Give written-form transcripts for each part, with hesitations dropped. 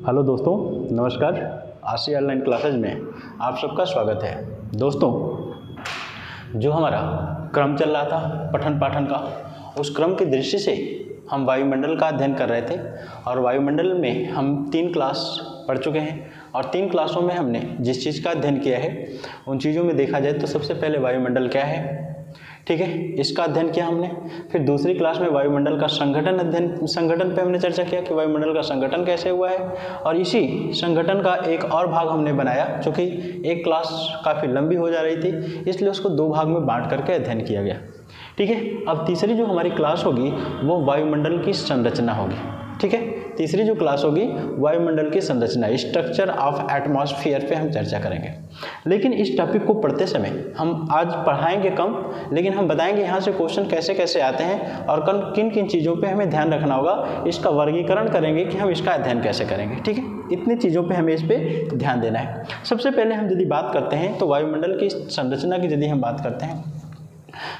Hello दोस्तों, नमस्कार। आशी ऑनलाइन क्लासेज में आप सबका स्वागत है। दोस्तों, जो हमारा क्रम चल रहा था पठन पाठन का, उस क्रम की दृष्टि से हम वायुमंडल का अध्ययन कर रहे थे और वायुमंडल में हम 3 क्लास पढ़ चुके हैं और 3 क्लासों में हमने जिस चीज़ का अध्ययन किया है उन चीज़ों में देखा जाए तो सबसे पहले वायुमंडल क्या है, ठीक है, इसका अध्ययन किया हमने। फिर दूसरी क्लास में वायुमंडल का संगठन पे हमने चर्चा किया कि वायुमंडल का संगठन कैसे हुआ है, और इसी संगठन का एक और भाग हमने बनाया, चूँकि एक क्लास काफ़ी लंबी हो जा रही थी इसलिए उसको 2 भाग में बांट करके अध्ययन किया गया, ठीक है। अब तीसरी जो हमारी क्लास होगी वो वायुमंडल की संरचना होगी, ठीक है। तीसरी जो क्लास होगी वायुमंडल की संरचना, स्ट्रक्चर ऑफ एटमॉस्फेयर पे हम चर्चा करेंगे। लेकिन इस टॉपिक को पढ़ते समय हम आज पढ़ाएंगे कम, लेकिन हम बताएंगे यहाँ से क्वेश्चन कैसे कैसे आते हैं और किन किन चीज़ों पे हमें ध्यान रखना होगा, इसका वर्गीकरण करेंगे कि हम इसका अध्ययन कैसे करेंगे, ठीक है। इतनी चीज़ों पे हमें इस पर ध्यान देना है। सबसे पहले हम यदि बात करते हैं तो वायुमंडल की संरचना की यदि हम बात करते हैं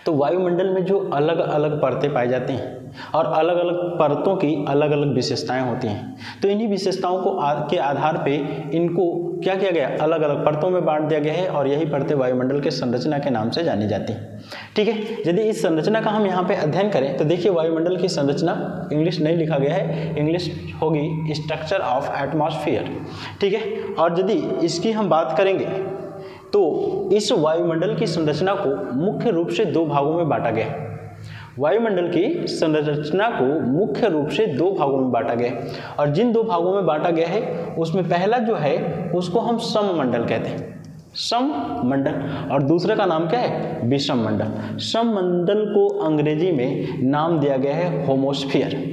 तो वायुमंडल में जो अलग अलग परतें पाई जाती हैं और अलग अलग परतों की अलग अलग विशेषताएं होती हैं, तो इन्हीं विशेषताओं को के आधार पे इनको क्या किया गया, अलग अलग परतों में बांट दिया गया है और यही परतें वायुमंडल के संरचना के नाम से जानी जाती हैं, ठीक है। यदि इस संरचना का हम यहाँ पे अध्ययन करें तो देखिए वायुमंडल की संरचना, इंग्लिश नहीं लिखा गया है, इंग्लिश होगी स्ट्रक्चर ऑफ एटमॉस्फेयर, ठीक है। और यदि इसकी हम बात करेंगे तो इस वायुमंडल की संरचना को मुख्य रूप से 2 भागों में बांटा गया। वायुमंडल की संरचना को मुख्य रूप से 2 भागों में बांटा गया और जिन 2 भागों में बांटा गया है उसमें पहला जो है उसको हम सममंडल कहते हैं, सममंडल, और दूसरे का नाम क्या है, विषममंडल। सममंडल को अंग्रेजी में नाम दिया गया है होमोस्फियर।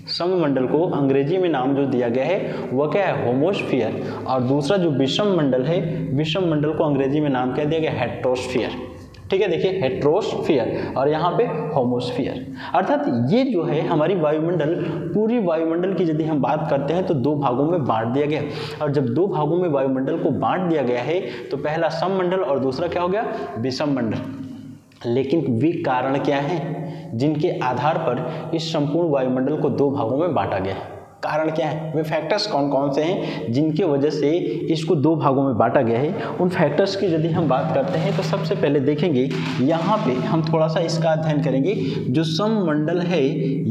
सममंडल को अंग्रेजी में नाम जो दिया गया है वह क्या है, होमोस्फियर, और दूसरा जो विषम मंडल है, विषम मंडल को अंग्रेजी में नाम क्या दिया गया, हेट्रोस्फियर, ठीक है। देखिए हेट्रोस्फियर और यहाँ पे होमोस्फियर, अर्थात ये जो है हमारी वायुमंडल, पूरी वायुमंडल की यदि हम बात करते हैं तो 2 भागों में बांट दिया गया। और जब 2 भागों में वायुमंडल को बांट दिया गया है तो पहला सममंडल और दूसरा क्या हो गया, विषम मंडल। लेकिन वे कारण क्या हैं जिनके आधार पर इस संपूर्ण वायुमंडल को 2 भागों में बांटा गया है, कारण क्या है, वे फैक्टर्स कौन कौन से हैं जिनके वजह से इसको 2 भागों में बांटा गया है। उन फैक्टर्स की यदि हम बात करते हैं तो सबसे पहले देखेंगे यहाँ पे हम थोड़ा सा इसका अध्ययन करेंगे। जो सममंडल है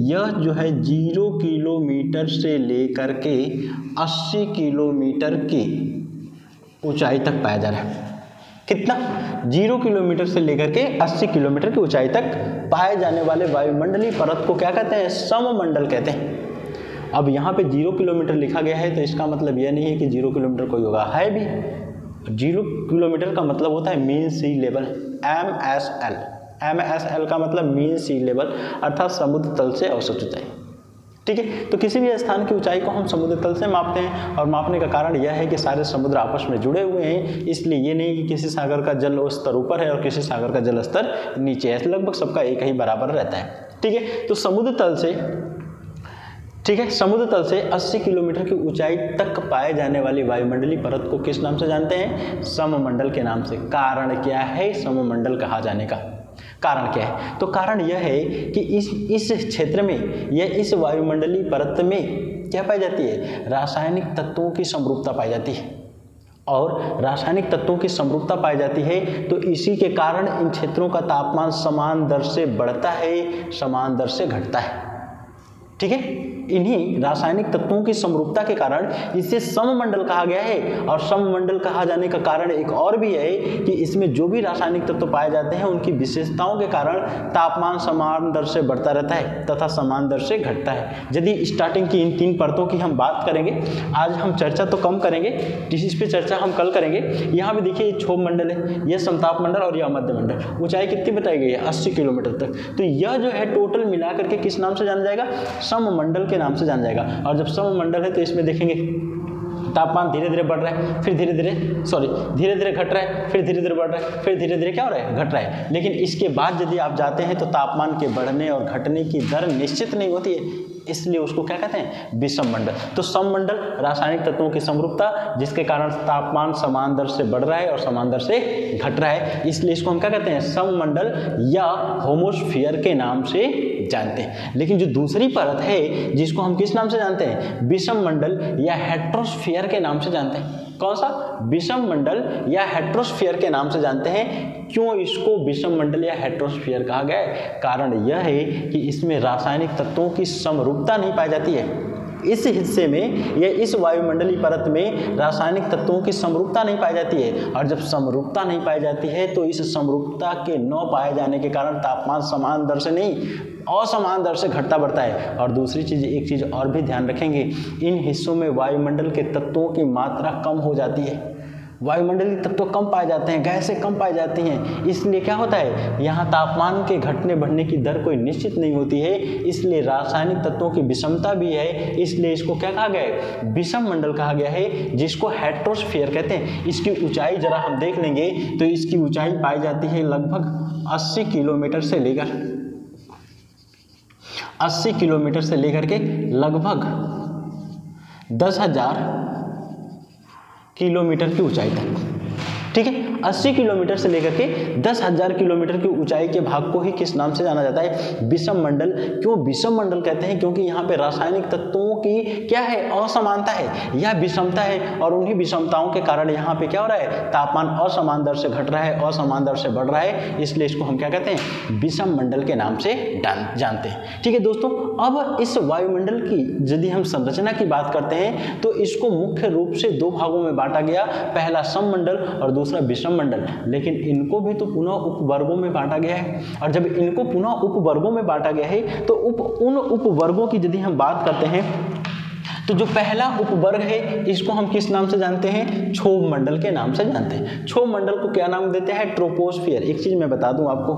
यह जो है 0 किलोमीटर से लेकर के 80 किलोमीटर की ऊंचाई तक पाया जा रहा है। कितना, 0 किलोमीटर से लेकर के 80 किलोमीटर की ऊंचाई तक पाए जाने वाले वायुमंडलीय परत को क्या कहते हैं, सममंडल कहते हैं। अब यहाँ पे 0 किलोमीटर लिखा गया है तो इसका मतलब यह नहीं है कि 0 किलोमीटर कोई होगा, है भी। 0 किलोमीटर का मतलब होता है मीन सी लेवल, MSL। MSL का मतलब मीन सी लेवल, अर्थात समुद्र तल से औसत ऊंचाई, ठीक है। तो किसी भी स्थान की ऊंचाई को हम समुद्र तल से मापते हैं और मापने का कारण यह है कि सारे समुद्र आपस में जुड़े हुए हैं, इसलिए ये नहीं कि किसी सागर का जल स्तर ऊपर है और किसी सागर का जल स्तर नीचे है, लगभग सबका एक ही बराबर रहता है, ठीक है। तो समुद्र तल से, ठीक है, समुद्र तल से 80 किलोमीटर की ऊंचाई तक पाए जाने वाली वायुमंडलीय परत को किस नाम से जानते हैं, सममंडल के नाम से। कारण क्या है सममंडल कहा जाने का, कारण क्या है, तो कारण यह है कि इस क्षेत्र में या इस वायुमंडलीय परत में क्या पाई जाती है, रासायनिक तत्वों की समरूपता पाई जाती है। और रासायनिक तत्वों की समरूपता पाई जाती है तो इसी के कारण इन क्षेत्रों का तापमान समान दर से बढ़ता है, समान दर से घटता है, ठीक है। इन्हीं रासायनिक तत्वों की समरूपता के कारण इसे सममंडल कहा गया है। और सममंडल कहा जाने का कारण एक और भी है कि इसमें जो भी रासायनिक तत्व पाए जाते हैं उनकी विशेषताओं के कारण तापमान समान दर से बढ़ता रहता है तथा समान दर से घटता है। यदि स्टार्टिंग की इन 3 परतों की हम बात करेंगे, आज हम चर्चा तो कम करेंगे, इस पे चर्चा हम कल करेंगे। यहाँ पे देखिए क्षोभ मंडल है, यह समताप मंडल और यह मध्य मंडल। ऊंचाई कितनी बताई गई है, 80 किलोमीटर तक। तो यह जो है टोटल मिलाकर के किस नाम से जाना जाएगा, सममंडल के नाम से जाना जाएगा। और जब सममंडल है तो इसमें देखेंगे तापमान धीरे धीरे बढ़ रहा है, फिर धीरे धीरे घट रहा है, फिर धीरे धीरे बढ़ रहा है, फिर धीरे धीरे क्या हो रहा है, घट रहा है। लेकिन इसके बाद यदि आप जाते हैं तो तापमान के बढ़ने और घटने की दर निश्चित नहीं होती है, इसलिए उसको क्या कहते हैं, विषम मंडल। तो सममंडल रासायनिक तत्वों की समरूपता जिसके कारण तापमान समान दर से बढ़ रहा है और समान दर से घट रहा है, इसलिए इसको हम क्या कहते हैं, सममंडल या होमोस्फियर के नाम से जानते हैं। लेकिन जो दूसरी परत है जिसको हम किस नाम से जानते हैं, विषम मंडल या हेट्रोस्फीयर के नाम से जानते हैं। कौन सा, विषम मंडल या हेट्रोस्फीयर के नाम से जानते हैं। क्यों इसको विषम मंडल या हेट्रोस्फीयर कहा गया है, कारण यह है कि इसमें रासायनिक तत्वों की समरूपता नहीं पाई जाती है। इस हिस्से में या इस वायुमंडलीय परत में रासायनिक तत्वों की समरूपता नहीं पाई जाती है, और जब समरूपता नहीं पाई जाती है तो इस समरूपता के न पाए जाने के कारण तापमान समान दर से नहीं, असमान दर से घटता बढ़ता है। और दूसरी चीज़, एक चीज़ और भी ध्यान रखेंगे, इन हिस्सों में वायुमंडल के तत्वों की मात्रा कम हो जाती है। वायुमंडलीय तत्व कम पाए जाते हैं, गैसें कम पाई जाती हैं, इसलिए क्या होता है, यहाँ तापमान के घटने बढ़ने की दर कोई निश्चित नहीं होती है। इसलिए रासायनिक तत्वों की विषमता भी है, इसलिए इसको क्या कहा गया है, विषम मंडल कहा गया है, जिसको हेट्रोस्फीयर कहते हैं। इसकी ऊंचाई जरा हम देख लेंगे तो इसकी ऊंचाई पाई जाती है लगभग 80 किलोमीटर से लेकर 80 किलोमीटर से लेकर के लगभग 10,000 किलोमीटर की ऊंचाई तक। ठीक है, 80 किलोमीटर से लेकर के 10,000 किलोमीटर की ऊंचाई के भाग को ही किस नाम से जाना जाता है, विषम मंडल। क्यों विषम मंडल कहते हैं, क्योंकि यहाँ पे रासायनिक तत्वों की क्या है, असमानता है या विषमता है, और उन्हीं विषमताओं के कारण यहाँ पे क्या हो रहा है, तापमान असमान दर से घट रहा है, असमान दर से बढ़ रहा है। इसलिए इसको हम क्या कहते हैं, विषम मंडल के नाम से जानते हैं। ठीक है दोस्तों, अब इस वायुमंडल की यदि हम संरचना की बात करते हैं तो इसको मुख्य रूप से दो भागों में बांटा गया, पहला सममंडल और दूसरा विषम मंडल। लेकिन इनको भी तो पुनः उपवर्गों में बांटा गया है, और जब इनको पुनः उपवर्गों में बांटा गया है तो उन उपवर्गों की यदि हम बात करते हैं तो जो पहला उपवर्ग है इसको हम किस नाम से जानते हैं, क्षोभ मंडल के नाम से जानते हैं। क्षोभ मंडल को क्या नाम देते हैं, ट्रोपोस्फियर। एक चीज मैं बता दूं आपको,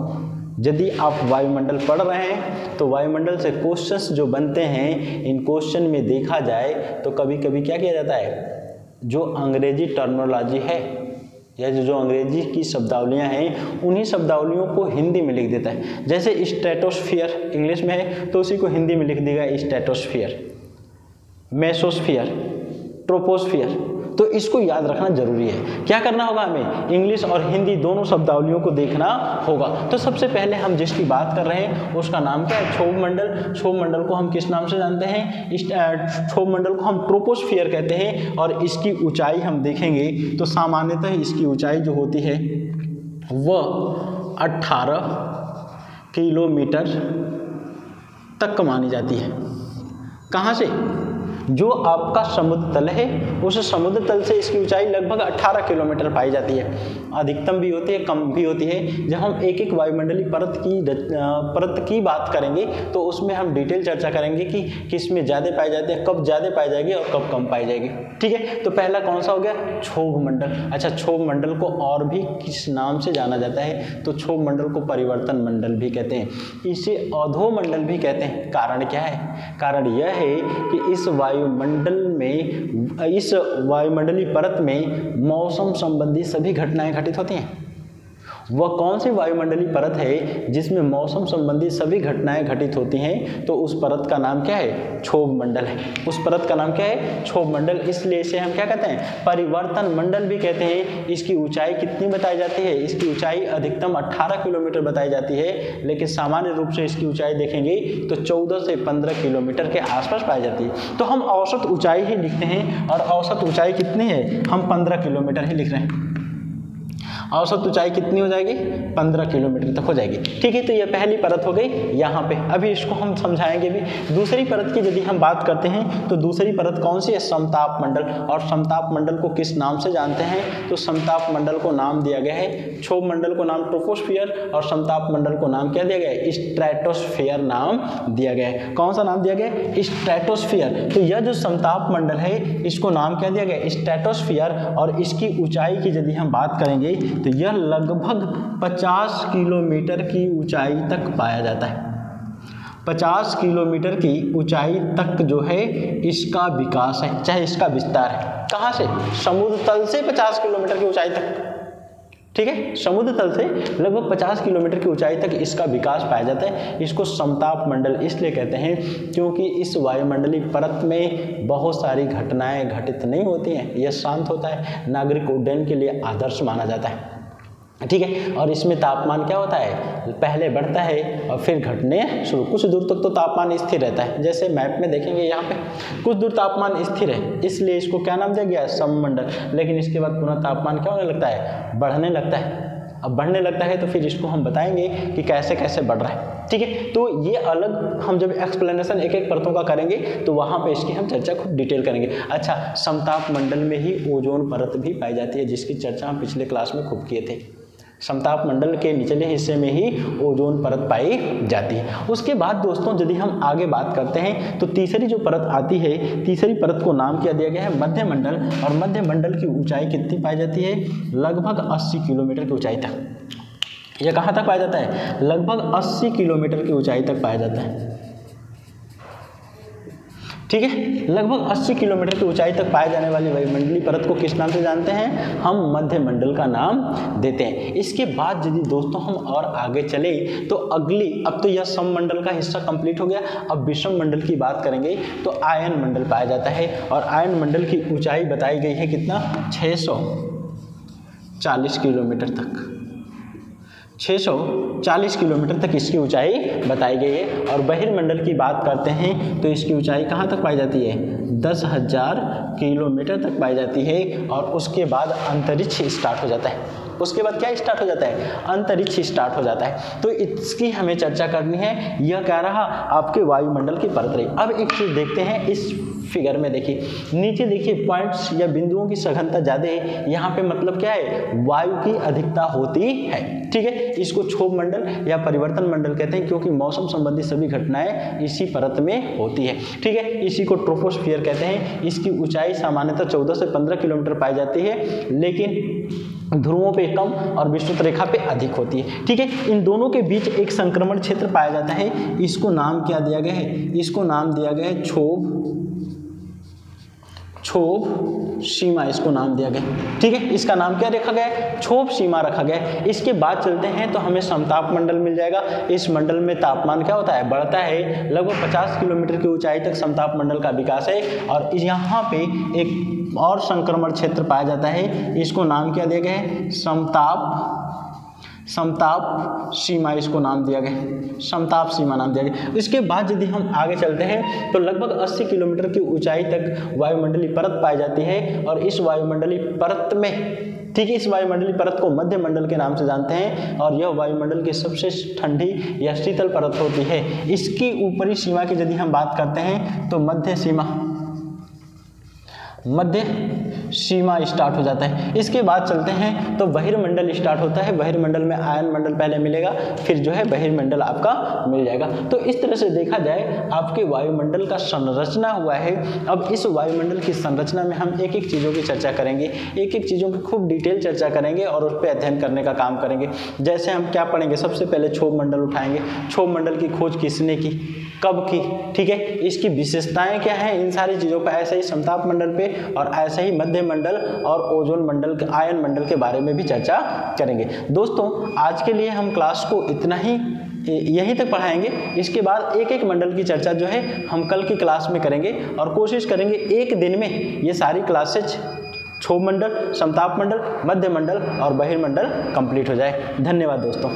यदि आप वायुमंडल पढ़ रहे हैं तो वायुमंडल से क्वेश्चंस जो बनते हैं, इन क्वेश्चन में देखा जाए तो कभी कभी क्या किया जाता है, जो अंग्रेजी टर्मिनोलॉजी है या जो अंग्रेजी की शब्दावलियां हैं उन्हीं शब्दावलियों को हिंदी में लिख देता है। जैसे स्ट्रेटोस्फियर इंग्लिश में है तो उसी को हिंदी में लिख देगा स्ट्रेटोस्फियर, मेसोस्फियर, ट्रोपोस्फियर। तो इसको याद रखना जरूरी है। क्या करना होगा हमें, इंग्लिश और हिंदी दोनों शब्दावलियों को देखना होगा। तो सबसे पहले हम जिसकी बात कर रहे हैं उसका नाम क्या है, क्षोभ मंडल। क्षोभ मंडल को हम किस नाम से जानते हैं, क्षोभ मंडल को हम ट्रोपोस्फियर कहते हैं। और इसकी ऊंचाई हम देखेंगे तो सामान्यतः इसकी ऊंचाई जो होती है वह 18 किलोमीटर तक मानी जाती है। कहाँ से, जो आपका समुद्र तल है उस समुद्र तल से इसकी ऊंचाई लगभग 18 किलोमीटर पाई जाती है। अधिकतम भी होती है, कम भी होती है। जब हम एक एक वायुमंडलीय परत की बात करेंगे तो उसमें हम डिटेल चर्चा करेंगे कि किस में ज़्यादा पाई जाती है, कब ज़्यादा पाई जाएगी और कब कम पाई जाएगी। ठीक है, तो पहला कौन सा हो गया, क्षोभ मंडल। अच्छा, क्षोभ मंडल को और भी किस नाम से जाना जाता है, तो क्षोभ मंडल को परिवर्तन मंडल भी कहते हैं, इसे अधोमंडल भी कहते हैं। कारण क्या है, कारण यह है कि इस वायुमंडल में, इस वायुमंडलीय परत में मौसम संबंधी सभी घटनाएं घटित होती हैं। वह कौन सी वायुमंडलीय परत है जिसमें मौसम संबंधी सभी घटनाएं घटित होती हैं, तो उस परत का नाम क्या है, क्षोभ मंडल है। उस परत का नाम क्या है, क्षोभ मंडल। इसलिए इसे हम क्या कहते हैं, परिवर्तन मंडल भी कहते हैं। इसकी ऊंचाई कितनी बताई जाती है, इसकी ऊंचाई अधिकतम 18 किलोमीटर बताई जाती है, लेकिन सामान्य रूप से इसकी ऊंचाई देखेंगे तो 14 से 15 किलोमीटर के आसपास पाई जाती है। तो हम औसत ऊंचाई ही लिखते हैं, और औसत ऊंचाई कितनी है, हम 15 किलोमीटर ही लिख रहे हैं। औसत ऊंचाई कितनी हो जाएगी, 15 किलोमीटर तक हो जाएगी। ठीक है, तो ये पहली परत हो गई यहाँ पे। अभी इसको हम समझाएंगे भी। दूसरी परत की यदि हम बात करते हैं तो दूसरी परत कौन सी है, समताप मंडल। और समताप मंडल को किस नाम से जानते हैं, तो समताप मंडल को नाम दिया गया है, क्षोभ मंडल को नाम ट्रोपोस्फियर और समताप मंडल को नाम क्या दिया गया है, स्ट्रेटोस्फियर नाम दिया गया है। कौन सा नाम दिया गया है, स्ट्रेटोस्फियर। तो यह जो समताप मंडल है इसको नाम क्या दिया गया है, स्ट्रेटोस्फियर। और इसकी ऊंचाई की यदि हम बात करेंगे तो यह लगभग 50 किलोमीटर की ऊंचाई तक पाया जाता है। 50 किलोमीटर की ऊंचाई तक जो है इसका विकास है, चाहे इसका विस्तार है। कहाँ से, समुद्र तल से 50 किलोमीटर की ऊंचाई तक। ठीक है, समुद्र तल से लगभग 50 किलोमीटर की ऊंचाई तक इसका विकास पाया जाता है। इसको समताप मंडल इसलिए कहते हैं क्योंकि इस वायुमंडलीय परत में बहुत सारी घटनाएं घटित नहीं होती हैं, यह शांत होता है, नागरिक उड्डयन के लिए आदर्श माना जाता है। ठीक है। और इसमें तापमान क्या होता है, पहले बढ़ता है और फिर घटने शुरू, कुछ दूर तक तो तापमान स्थिर रहता है। जैसे मैप में देखेंगे यहाँ पे कुछ दूर तापमान स्थिर है, इसलिए इसको क्या नाम दिया गया है, सममंडल। लेकिन इसके बाद पुनः तापमान क्या होने लगता है, बढ़ने लगता है। अब बढ़ने लगता है तो फिर इसको हम बताएंगे कि कैसे कैसे बढ़ रहा है, ठीक है। तो ये अलग हम जब एक्सप्लेनेशन एक एक परतों का करेंगे तो वहाँ पे इसकी हम चर्चा खूब डिटेल करेंगे। अच्छा, समताप मंडल में ही ओजोन परत भी पाई जाती है, जिसकी चर्चा हम पिछले क्लास में खूब किए थे। समताप मंडल के निचले हिस्से में ही ओजोन परत पाई जाती है। उसके बाद दोस्तों यदि हम आगे बात करते हैं तो तीसरी जो परत आती है, तीसरी परत को नाम क्या दिया गया है, मध्य मंडल। और मध्य मंडल की ऊंचाई कितनी पाई जाती है, लगभग 80 किलोमीटर की ऊंचाई तक। यह कहाँ तक पाया जाता है, लगभग 80 किलोमीटर की ऊंचाई तक पाया जाता है, ठीक है। लगभग 80 किलोमीटर की ऊंचाई तक पाए जाने वाली वायुमंडलीय परत को किस नाम से जानते हैं, हम मध्य मंडल का नाम देते हैं। इसके बाद यदि दोस्तों हम और आगे चले तो अगली, अब तो यह सममंडल का हिस्सा कंप्लीट हो गया, अब विषम मंडल की बात करेंगे तो आयन मंडल पाया जाता है। और आयन मंडल की ऊंचाई बताई गई है कितना, 640 किलोमीटर तक, 640 किलोमीटर तक इसकी ऊंचाई बताई गई है। और बहिर्मंडल की बात करते हैं तो इसकी ऊंचाई कहाँ तक पाई जाती है, 10,000 किलोमीटर तक पाई जाती है। और उसके बाद अंतरिक्ष स्टार्ट हो जाता है, उसके बाद क्या स्टार्ट हो जाता है, अंतरिक्ष स्टार्ट हो जाता है। तो इसकी हमें चर्चा करनी है। यह क्या रहा, आपके वायुमंडल की परत रही। अब एक चीज़ देखते हैं इस फिगर में, देखिए नीचे देखिए पॉइंट्स या बिंदुओं की सघनता ज़्यादा है, यहाँ पे मतलब क्या है, वायु की अधिकता होती है, ठीक है। इसको क्षोभ मंडल या परिवर्तन मंडल कहते हैं, क्योंकि मौसम संबंधी सभी घटनाएं इसी परत में होती है, ठीक है। इसी को ट्रोपोस्फियर कहते हैं। इसकी ऊंचाई सामान्यतः 14 से 15 किलोमीटर पाई जाती है, लेकिन ध्रुवों पे कम और विषुवत रेखा पे अधिक होती है, ठीक है। इन दोनों के बीच एक संक्रमण क्षेत्र पाया जाता है, इसको नाम क्या दिया गया है, इसको नाम दिया गया है क्षोभ सीमा, इसको नाम दिया गया, ठीक है। इसका नाम क्या रखा गया है, क्षोभ सीमा रखा गया है। इसके बाद चलते हैं तो हमें समताप मंडल मिल जाएगा। इस मंडल में तापमान क्या होता है, बढ़ता है, लगभग 50 किलोमीटर की ऊंचाई तक समताप मंडल का विकास है। और यहाँ पे एक और संक्रमण क्षेत्र पाया जाता है, इसको नाम क्या दिया गया है, समताप सीमा, इसको नाम दिया गया, समताप सीमा नाम दिया गया। इसके बाद यदि हम आगे चलते हैं तो लगभग 80 किलोमीटर की ऊंचाई तक वायुमंडलीय परत पाई जाती है। और इस वायुमंडलीय परत में, ठीक है, इस वायुमंडलीय परत को मध्य मंडल के नाम से जानते हैं। और यह वायुमंडल की सबसे ठंडी या शीतल परत होती है। इसकी ऊपरी सीमा की यदि हम बात करते हैं तो मध्य सीमा स्टार्ट हो जाता है। इसके बाद चलते हैं तो बहिर्मंडल स्टार्ट होता है। बहिर्मंडल में आयन मंडल पहले मिलेगा, फिर जो है बहिर्मंडल आपका मिल जाएगा। तो इस तरह से देखा जाए आपके वायुमंडल का संरचना हुआ है। अब इस वायुमंडल की संरचना में हम एक एक चीज़ों की चर्चा करेंगे, एक एक चीज़ों की खूब डिटेल चर्चा करेंगे और उस पर अध्ययन करने का काम करेंगे। जैसे हम क्या पढ़ेंगे, सबसे पहले क्षोभ मंडल उठाएंगे। क्षोभ मंडल की खोज किसने की, कब की, ठीक है, इसकी विशेषताएं क्या हैं, इन सारी चीज़ों पर, ऐसे ही समताप मंडल पे और ऐसे ही मध्य मंडल और ओजोन मंडल, आयन मंडल के बारे में भी चर्चा करेंगे। दोस्तों आज के लिए हम क्लास को इतना ही यहीं तक पढ़ाएंगे। इसके बाद एक एक मंडल की चर्चा जो है हम कल की क्लास में करेंगे और कोशिश करेंगे एक दिन में ये सारी क्लासेज क्षोभ मंडल, समताप मंडल, मध्य मंडल और बहिर्मंडल कंप्लीट हो जाए। धन्यवाद दोस्तों।